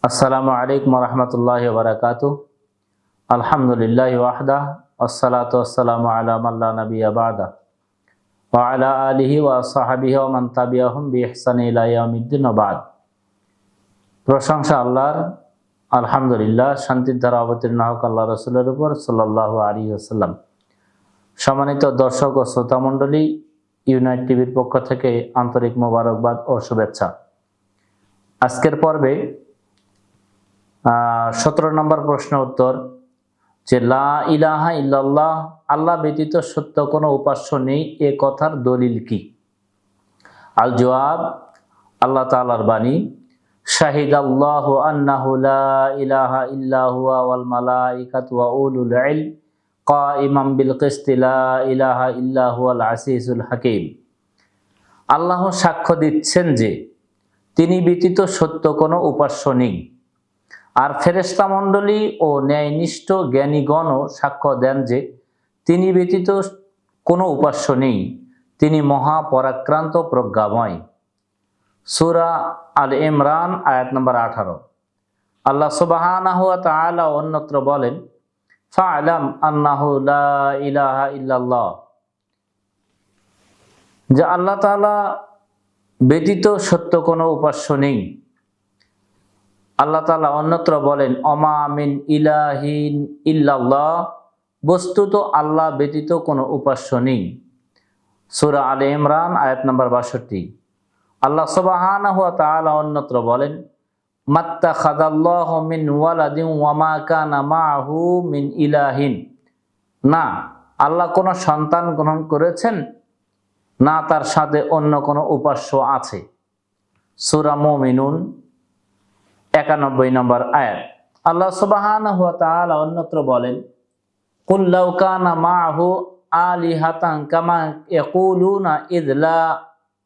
আসসালামু আলাইকুম রহমতুল্লাহি ওয়া বারাকাতুহু। আলহামদুলিল্লাহি ওয়াহদা ওয়াসসালাতু ওয়াসসালামু আলা মান লা নাবিয়্যা বা'দা ওয়া আলা আলিহি ওয়া সাহবিহি ওয়া মান তাবিআহুম বিইহসানি ইলা ইয়াউমিদ্দিন ওয়া বা'দ। প্রশংসা আল্লাহর, আলহামদুলিল্লাহ। শান্তির ধারা অবতীর্ণ হোক আল্লাহ রাসূলের উপর সাল্লাল্লাহু আলাইহি ওয়াসাল্লাম। সম্মানিত দর্শক ও শ্রোতা মণ্ডলী, ইউনাইট টিভির পক্ষ থেকে আন্তরিক মোবারকবাদ ও শুভেচ্ছা। আজকের পর্বে 17 নম্বর প্রশ্ন উত্তর, যে লা ইলাহা ইল্লাল্লাহ, আল্লাহ ব্যতীত সত্য কোনো উপাস্য নেই, এ কথার দলিল কি? আল জবাব, আল্লাহ তাআলার বাণী, শাহিদাল্লাহু আন্নাহু লা ইলাহা ইল্লা হুয়া ওয়াল মালাইকাতু ওয়া উলুল ইলম কাইমান বিল কিসতি লা ইলাহা ইল্লা হুয়াল আসিসুল হাকীম। আল্লাহ সাক্ষ্য দিচ্ছেন যে তিনি ব্যতীত সত্য কোনো উপাস্য নেই, আর ফেরেশতা মণ্ডলী ও ন্যায়নিষ্ঠ জ্ঞানীগণও সাক্ষ্য দেন যে তিনি ব্যতীত কোনো উপাস্য নেই, তিনি মহাপরাক্রান্ত প্রজ্ঞাময়। সূরা আল ইমরান আয়াত নম্বর 18। আল্লাহ সুবহানাহু ওয়া তাআলা অন্যত্র বলেন, ফা'লাম আন্নাহু লা ইলাহা ইল্লাল্লাহ, যে আল্লাহ তাআলা ব্যতীত সত্য কোনো উপাস্য নেই। আল্লাহ তাআলা অন্যত্র বলেন, অমা মিন ইলাহিন ইল্লাল্লাহ, বস্তুত আল্লাহ ব্যতীত কোনো উপাস্য নেই। সূরা আলে ইমরান আয়াত নম্বর 62। আল্লাহ সুবহানাহু ওয়া তাআলা অন্যত্র বলেন, মাত্তাখাযাল্লাহু মিন ওয়ালাদিন ওয়া মা কানা মাআহু মিন ইলাহিন, না আল্লাহ কোনো সন্তান গ্রহণ করেছেন, না তার সাথে অন্য কোনো উপাস্য আছে। সূরা মুমিনুন 91 নম্বর আয়াত। আল্লাহ সুবহানাহু ওয়া তাআলা অন্যত্র বলেন, কুল লাউ কানা মাআহু আলিহাতান কামা ইয়াকুলুনা ইয লা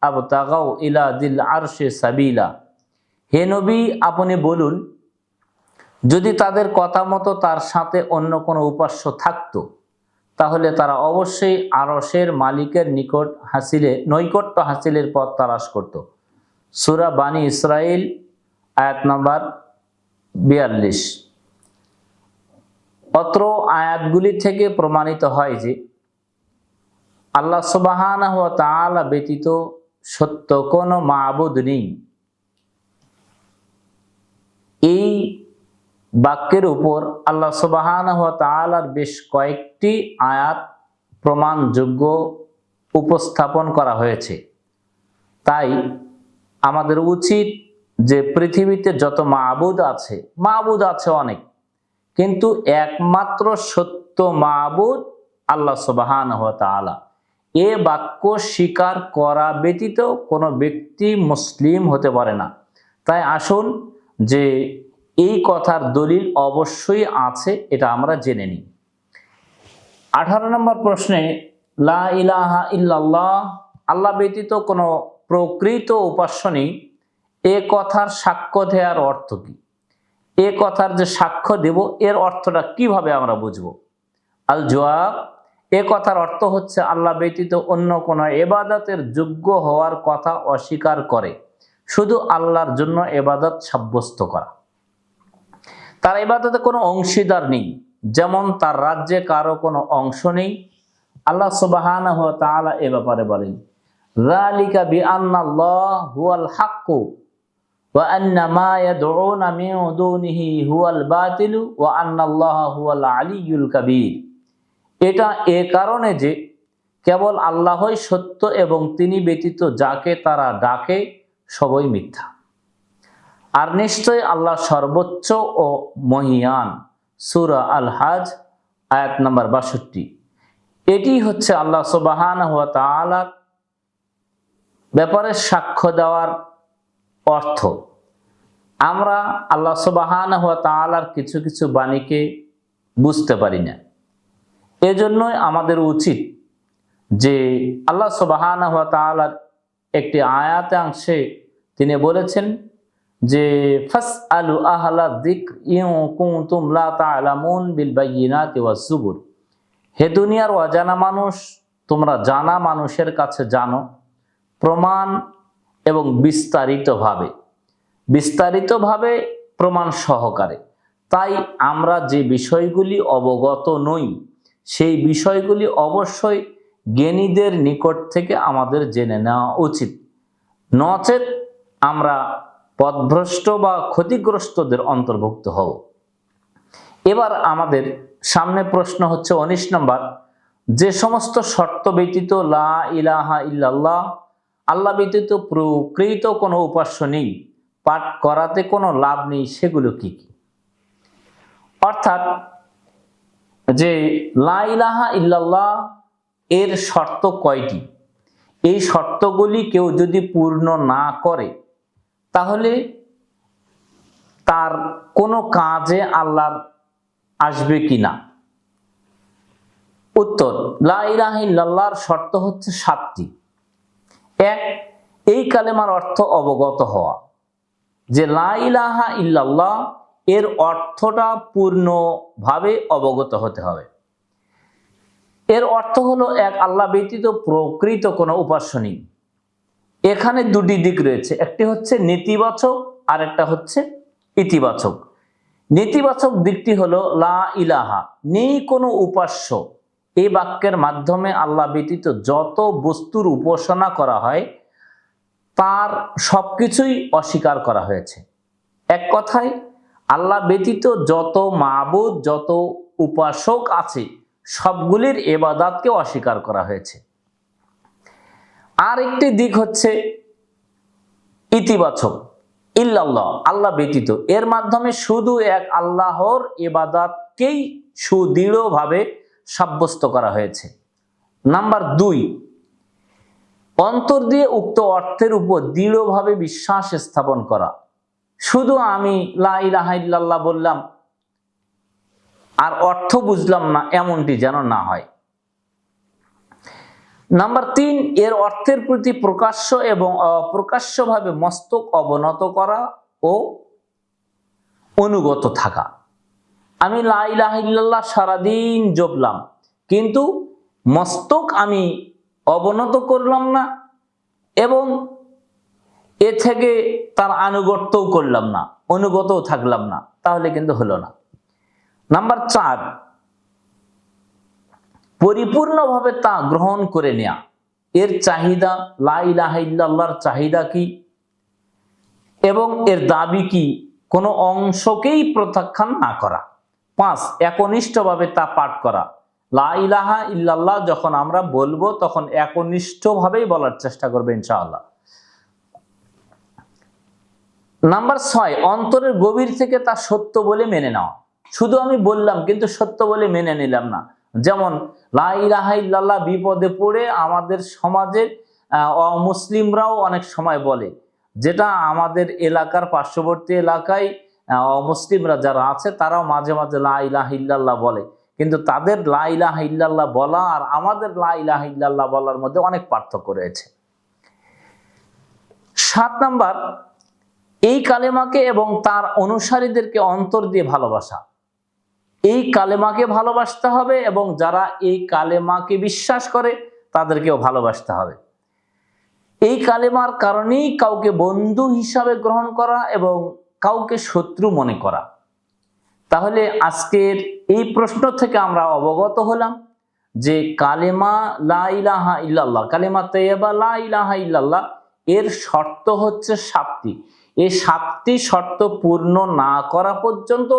আবতাগাউ ইলা যিল আরশি সাবিলা। হে নবী, আপনি বলুন, যদি তাদের কথা মতো তার সাথে অন্য কোনো উপাস্য থাকতো, তাহলে তারা অবশ্যই আরশের মালিকের নৈকট্য হাসিলের পথ তালাশ করত। সূরা বানী ইসরাইল আয়াত নম্বর 42। অত্র আয়াতগুলি থেকে প্রমাণিত হয় যে আল্লাহ সুবহানাহু ওয়া তাআলা ব্যতীত সত্য কোনো মাবুদ নেই। এই বাক্যের উপর আল্লাহ সুবহানাহু ওয়া তাআলার বেশ কয়েকটি আয়াত প্রমাণযোগ্য উপস্থাপন করা হয়েছে। তাই আমাদের উচিত যে পৃথিবীতে যত মাবুদ আছে অনেক, কিন্তু একমাত্র সত্য মাবুদ আল্লাহ সুবহানাহু ওয়া তাআলা, এ বাক্য স্বীকার করা ব্যতীত কোনো ব্যক্তি মুসলিম হতে পারে না। তাই আসুন যে এই কথার দলিল অবশ্যই আছে, এটা আমরা জেনে নিই। 18 নম্বর প্রশ্নে, লা ইলাহা ইল্লাল্লাহ, আল্লাহ ব্যতীত কোনো প্রকৃত উপাস্য নেই, এ কথার সাক্ষ্য দেওয়ার অর্থ কি? এ কথার যে সাক্ষ্য দেব, এর অর্থটা কিভাবে আমরা বুঝব? আল জবাব, এ কথার অর্থ হচ্ছে আল্লাহ ব্যতীত অন্য কোনো ইবাদতের যোগ্য হওয়ার কথা অস্বীকার করে শুধু আল্লাহর জন্য ইবাদত সাব্যস্ত করা। তার ইবাদতে কোনো অংশীদার নেই, যেমন তার রাজ্যে কারো কোনো অংশ নেই। আল্লাহ সুবহানাহু ওয়া তাআলা এ ব্যাপারে বলেন, যালিকা বিআন্নাল্লাহ হুয়াল হাক্কু ওয়া আন্না মা ইয়াদউনা মিন দুনিহি হুয়াল বাতিলু ওয়া আন্নাল্লাহা হুয়াল আলিয়্যুল কাবীর। এটা এ কারণে যে কেবল আল্লাহই সত্য এবং তিনি ব্যতীত যাকে তারা ডাকে সবই মিথ্যা, আর নিশ্চয় আল্লাহ সর্বোচ্চ ও মহিয়ান। সূরা আল হজ আয়াত নম্বর 62। এটি হচ্ছে আল্লাহ সুবহানাহু ওয়া তাআলার ব্যাপারে সাক্ষ্য দেওয়ার অর্থ। আমরা আল্লাহ সুবহানাহু ওয়া তাআলার কিছু কিছু বাণীকে বুঝতে পারি না, এজন্যই আমাদের উচিত যে আল্লাহ সুবহানাহু ওয়া তাআলার একটি আয়াতাংশে তিনি বলেছেন যে ফাসআলু আহলা যিকর ইন কুনতুম লা তা'লামুন বিল বায়িনাতি ওয়াজ জুবুর। হে দুনিয়ার অজানা মানুষ, তোমরা জানা মানুষের কাছে জানো প্রমাণ এবং বিস্তারিতভাবে প্রমাণ সহকারে। তাই আমরা যে বিষয়গুলি অবগত নই সেই বিষয়গুলি অবশ্যই জ্ঞানীদের নিকট থেকে আমাদের জেনে নেওয়া উচিত, নচেত আমরা পথভ্রষ্ট বা ক্ষতিগ্রস্তদের অন্তর্ভুক্ত হব। এবার আমাদের সামনে প্রশ্ন হচ্ছে 19 নম্বর, যে সমস্ত শর্ত ব্যতীত লা ইলাহা ইল্লাল্লাহ, আল্লাহ ব্যতীত প্রকৃত কোনো উপাস্য নেই, পাঠ করাতে কোনো লাভ নেই, সেগুলো কি কি? অর্থাৎ যে লা ইলাহা ইল্লাল্লাহ এর শর্ত কয়টি, এই শর্তগুলি কেউ যদি পূর্ণ না করে তাহলে তার কোনো কাজে আল্লাহ আসবে কিনা? উত্তর, লা ইলাহা ইল্লাল্লাহর শর্ত হচ্ছে 7টি। 1, এই কালেমার অর্থ অবগত হওয়া, যে লা ইলাহা ইল্লাল্লাহ এর অর্থটা পূর্ণভাবে অবগত হতে হবে। এর অর্থ হলো এক আল্লাহ ব্যতীত প্রকৃত কোনো উপাস্য নেই। এখানে দুটি দিক রয়েছে, একটি হচ্ছে নেতিবাচক আর একটা হচ্ছে ইতিবাচক। নেতিবাচক দিকটি হলো লা ইলাহা, নেই কোনো উপাস্য। এই বাক্যের মাধ্যমে আল্লাহ ব্যতীত যত বস্তুর উপাসনা করা হয় তার সবকিছুই অস্বীকার করা হয়েছে। এক কথায় আল্লাহ ব্যতীত যত মাবুদ, যত উপাসক আছে সবগুলির ইবাদতকে অস্বীকার করা হয়েছে। আর একটি দিক হচ্ছে ইতিবাচক, ইল্লাল্লাহ, আল্লাহ ব্যতীত, এর মাধ্যমে শুধু এক আল্লাহর ইবাদতকেই সুদৃঢ়ভাবে সাব্যস্ত করা হয়েছে। নাম্বার 2, অন্তর দিয়ে উক্ত অর্থের উপর দৃঢ়ভাবে বিশ্বাস স্থাপন করা। শুধু আমি লা ইলাহা ইল্লাল্লাহ বললাম আর অর্থ বুঝলাম না, এমনটি যেন না হয়। নাম্বার 3, এর অর্থের প্রতি প্রকাশ্য এবং অপ্রকাশ্যভাবে মস্তক অবনত করা ও অনুগত থাকা। আমি লা ইলাহা ইল্লাল্লাহ সারাদিন জপলাম, কিন্তু মস্তক আমি অবনত করলাম না এবং এ থেকে তার আনুগত্যও করলাম না, অনুগতও থাকলাম না, তাহলে কিন্তু হলো না। নাম্বার 4, পরিপূর্ণভাবে তা গ্রহণ করে নেয়া। এর চাহিদা, লা ইলাহা ইল্লাল্লাহর চাহিদা কি এবং এর দাবি কি, কোনো অংশকেই প্রত্যাখ্যান না করা। 5, একনিষ্ঠভাবে তা পাঠ করা। লা ইলাহা ইল্লাল্লাহ যখন আমরা বলবো তখন একনিষ্ঠভাবেই বলার চেষ্টা করবে ইনশাআল্লাহ। নাম্বার 6, অন্তরের গভীর থেকে তা সত্য বলে মেনে নেওয়া। শুধু আমি বললাম কিন্তু সত্য বলে মেনে নিলাম না। যেমন লা ইলাহা ইল্লাল্লাহ বিপদে পড়ে আমাদের সমাজের অমুসলিমরাও অনেক সময় বলে, যেটা আমাদের এলাকার পার্শ্ববর্তী এলাকায় অমুসলিমরা যারা আছে তারাও মাঝে মাঝে লা ইলাহা ইল্লাল্লাহ বলে, কিন্তু তাদের লা ইলাহা ইল্লাল্লাহ বলা আর আমাদের লা ইলাহা ইল্লাল্লাহ বলার মধ্যে অনেক পার্থক্য রয়েছে। 7 নাম্বার, এই কালেমাকে এবং তার অনুসারীদেরকে অন্তর দিয়ে ভালোবাসা। এই কালেমাকে ভালোবাসতে হবে এবং যারা এই কালেমাকে বিশ্বাস করে তাদেরকেও ভালোবাসতে হবে। এই কালেমার কারণেই কাউকে বন্ধু হিসাবে গ্রহণ করা এবং কাউকে শত্রু মনে করা। তাহলে আজকের এই প্রশ্ন থেকে আমরা অবগত হলাম যে কালেমা লা ইলাহা ইল্লাল্লাহ, কালেমা তাইয়্যিবা লা ইলাহা ইল্লাল্লাহ এর শর্ত হচ্ছে 7টি। এই 7টি শর্ত পূর্ণ না করা পর্যন্ত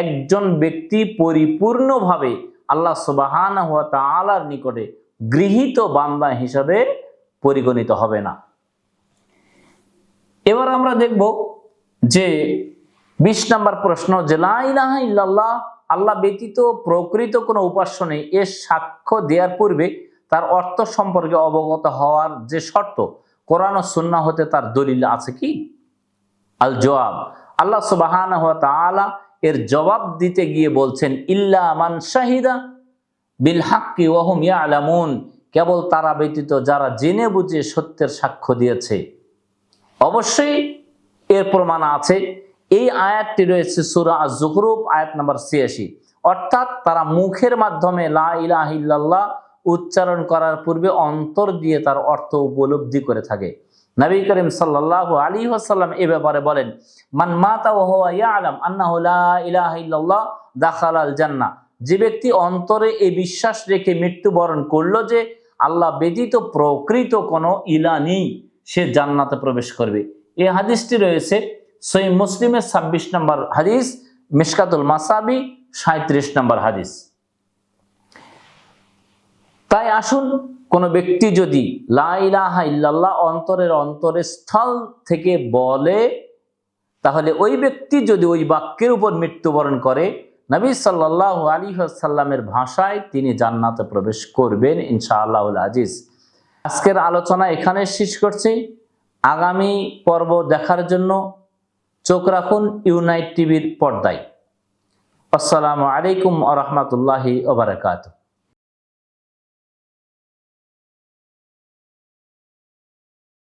একজন ব্যক্তি পরিপূর্ণভাবে আল্লাহ সুবহানাহু ওয়া তাআলার নিকটে গৃহীত বান্দা হিসাবে পরিগণিত হবে না। এবার আমরা দেখব যে 20 নম্বর প্রশ্ন, যে লা ইলাহা ইল্লাল্লাহ আল্লাহ ব্যতীত প্রকৃত কোনো উপাস্য নেই এর সাক্ষ্য দেওয়ার পূর্বে তার অর্থ সম্পর্কে অবগত হওয়ার যে শর্ত, কোরআন ও সুন্নাহ হতে তার দলিল আছে কি? আল জবাব, আল্লাহ সুবহানাহু ওয়া তাআলা এর জবাব দিতে গিয়ে বলছেন, ইল্লা মান শাহিদা বিল হাক্কি ওয়া হুম ইয়ালামুন, কেবল তারা ব্যতীত যারা জেনে বুঝে সত্যের সাক্ষ্য দিয়েছে। অবশ্যই এর প্রমাণ আছে। এই আয়াতটি রয়েছে সূরা আয-যুখরুফ আয়াত নাম্বার 86। অর্থাৎ তারা মুখের মাধ্যমে লা ইলাহা ইল্লাল্লাহ উচ্চারণ করার পূর্বে অন্তর দিয়ে তার অর্থ উপলব্ধি করে থাকে। নবী করিম সাল্লাল্লাহু আলাইহি ওয়াসাল্লাম এ ব্যাপারে বলেন, মান মাতা ওয়া হুয়া ইয়ালাম আন্নাহু লা ইলাহা ইল্লাল্লাহ দাখালাল জান্নাহ, যে ব্যক্তি অন্তরে এই বিশ্বাস রেখে মৃত্যুবরণ করলো যে আল্লাহ ব্যতীত প্রকৃত কোনো ইলাহ নেই, সে জান্নাতে প্রবেশ করবে। এই হাদিসটি রয়েছে সহিহ মুসলিমের 26 নম্বর হাদিস, মিশকাতুল মাসাবি 37 নম্বর হাদিস। তাই আসুন, কোনো ব্যক্তি যদি লা ইলাহা ইল্লাল্লাহ অন্তরের অন্তরস্থল থেকে বলে, তাহলে ওই ব্যক্তি যদি ওই বাক্যের উপর মৃত্যুবরণ করে, নবী সাল্লাল্লাহু আলাইহি ওয়াসাল্লামের ভাষায় তিনি জান্নাতে প্রবেশ করবেন ইনশাআল্লাহুল আজিজ। আজকের আলোচনা এখানে শেষ করছি। আগামী পর্ব দেখার জন্য চোখ রাখুন ইউনাইট টিভির পর্দায়। আসসালামু আলাইকুম ওয়া রাহমাতুল্লাহি ওয়া বারাকাতুহু।